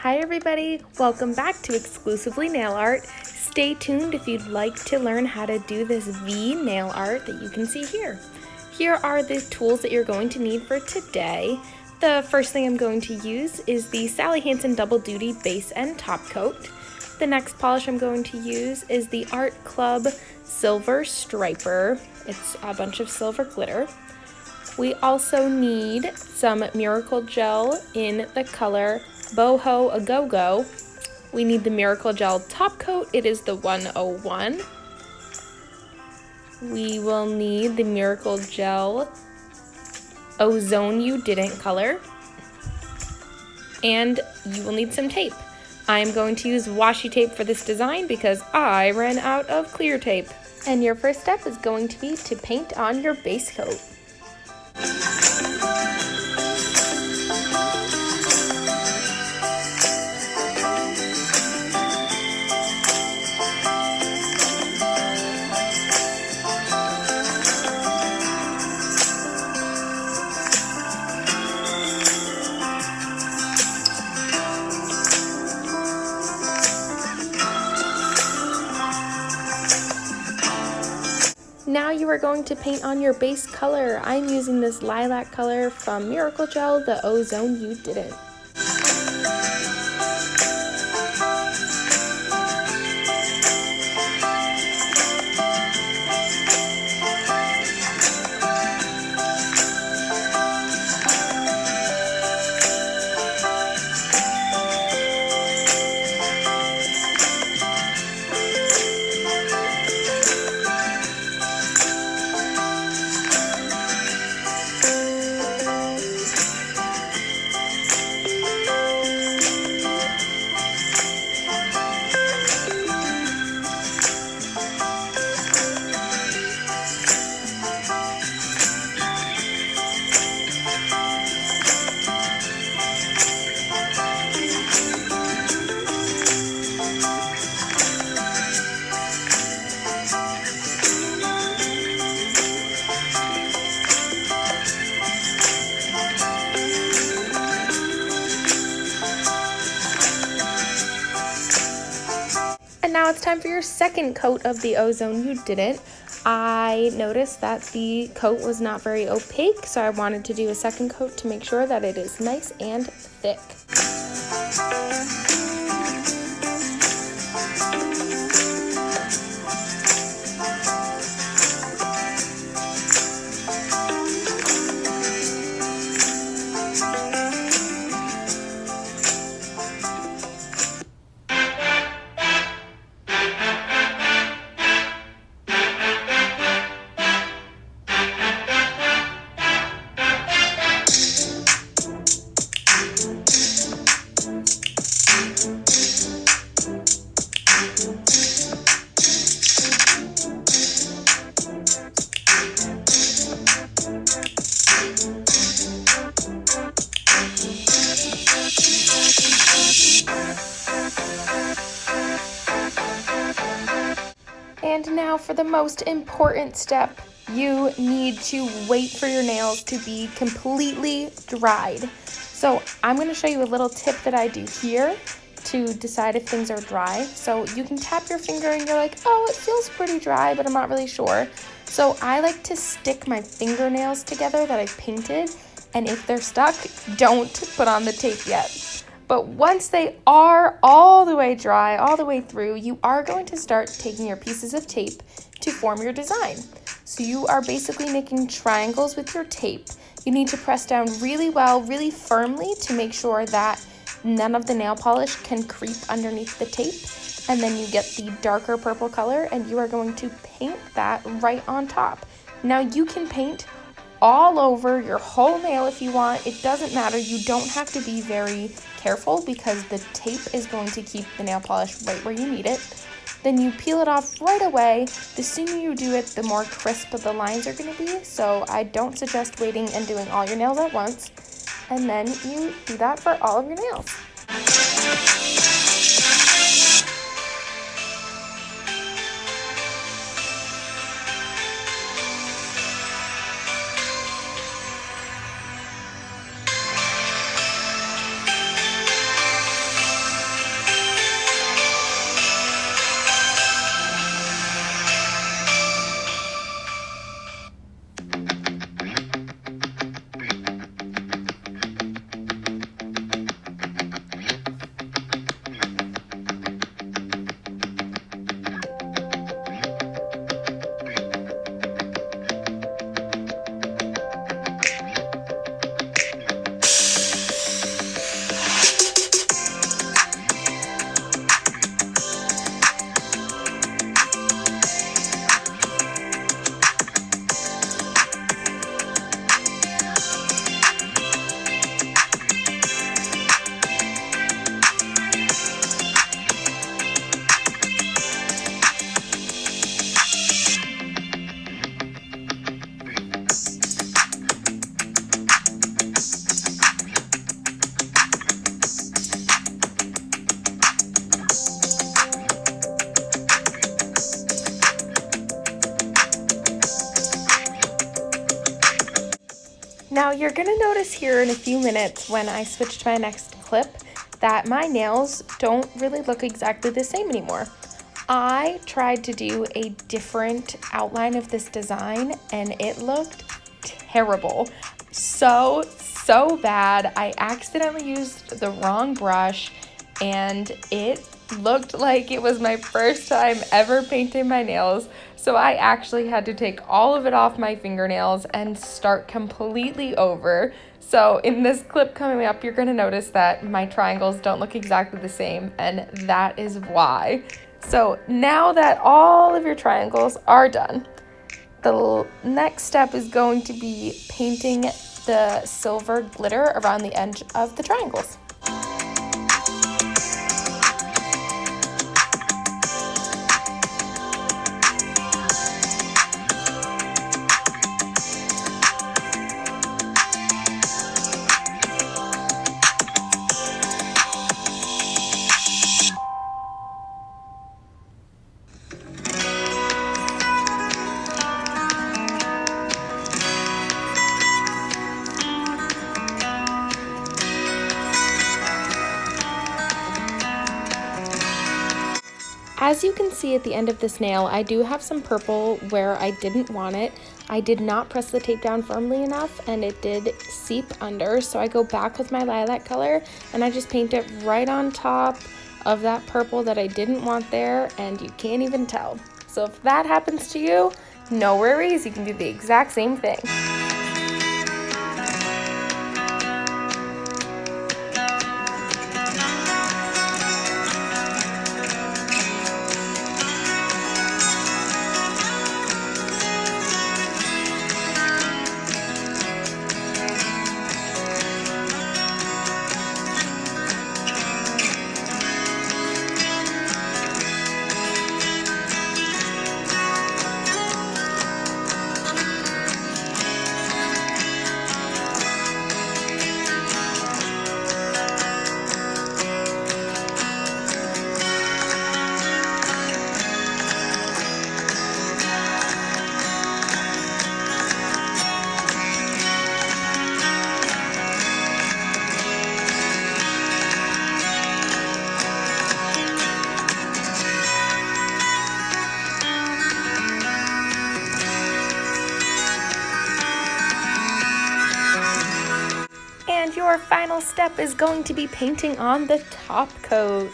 Hi everybody, welcome back to Exclusively Nail Art. Stay tuned if you'd like to learn how to do this V nail art that you can see here. Here are the tools that you're going to need for today. The first thing I'm going to use is the Sally Hansen Double Duty Base and Top Coat. The next polish I'm going to use is the Art Club Silver Striper. It's a bunch of silver glitter. We also need some Miracle Gel in the color Boho A Go Go. We need the Miracle Gel Top Coat. It is the 101. We will need the Miracle Gel Ozone You Didn't color. And you will need some tape. I'm going to use washi tape for this design because I ran out of clear tape. And your first step is going to be to paint on your base coat. Now you are going to paint on your base color. I'm using this lilac color from Miracle Gel, the Ozone You Didn't. And now it's time for your second coat of the Ozone You Didn't. I noticed that the coat was not very opaque, so I wanted to do a second coat to make sure that it is nice and thick. And now for the most important step, you need to wait for your nails to be completely dried. So I'm going to show you a little tip that I do here to decide if things are dry. So you can tap your finger and you're like, oh, it feels pretty dry, but I'm not really sure. So I like to stick my fingernails together that I painted, and if they're stuck, don't put on the tape yet. But once they are all the way dry, all the way through, you are going to start taking your pieces of tape to form your design. So you are basically making triangles with your tape. You need to press down really well, really firmly to make sure that none of the nail polish can creep underneath the tape. And then you get the darker purple color and you are going to paint that right on top. Now you can paint all over your whole nail if you want. It doesn't matter. You don't have to be very careful because the tape is going to keep the nail polish right where you need it. Then you peel it off right away. The sooner you do it, the more crisp the lines are going to be. So I don't suggest waiting and doing all your nails at once. And then you do that for all of your nails. Now you're gonna notice here in a few minutes when I switch to my next clip that my nails don't really look exactly the same anymore. I tried to do a different outline of this design and it looked terrible. So bad. I accidentally used the wrong brush and it looked like it was my first time ever painting my nails. So I actually had to take all of it off my fingernails and start completely over. So in this clip coming up, you're gonna notice that my triangles don't look exactly the same, and that is why. So now that all of your triangles are done, the next step is going to be painting the silver glitter around the edge of the triangles. As you can see at the end of this nail, I do have some purple where I didn't want it. I did not press the tape down firmly enough and it did seep under, so I go back with my lilac color and I just paint it right on top of that purple that I didn't want there, and you can't even tell. So if that happens to you, no worries, you can do the exact same thing. And your final step is going to be painting on the top coat.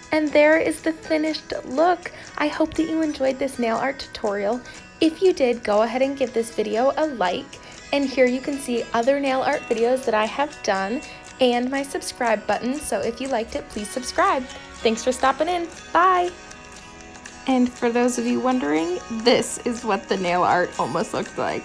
And there is the finished look. I hope that you enjoyed this nail art tutorial. If you did, go ahead and give this video a like. And here you can see other nail art videos that I have done and my subscribe button. So if you liked it, please subscribe. Thanks for stopping in. Bye. And for those of you wondering, this is what the nail art almost looked like.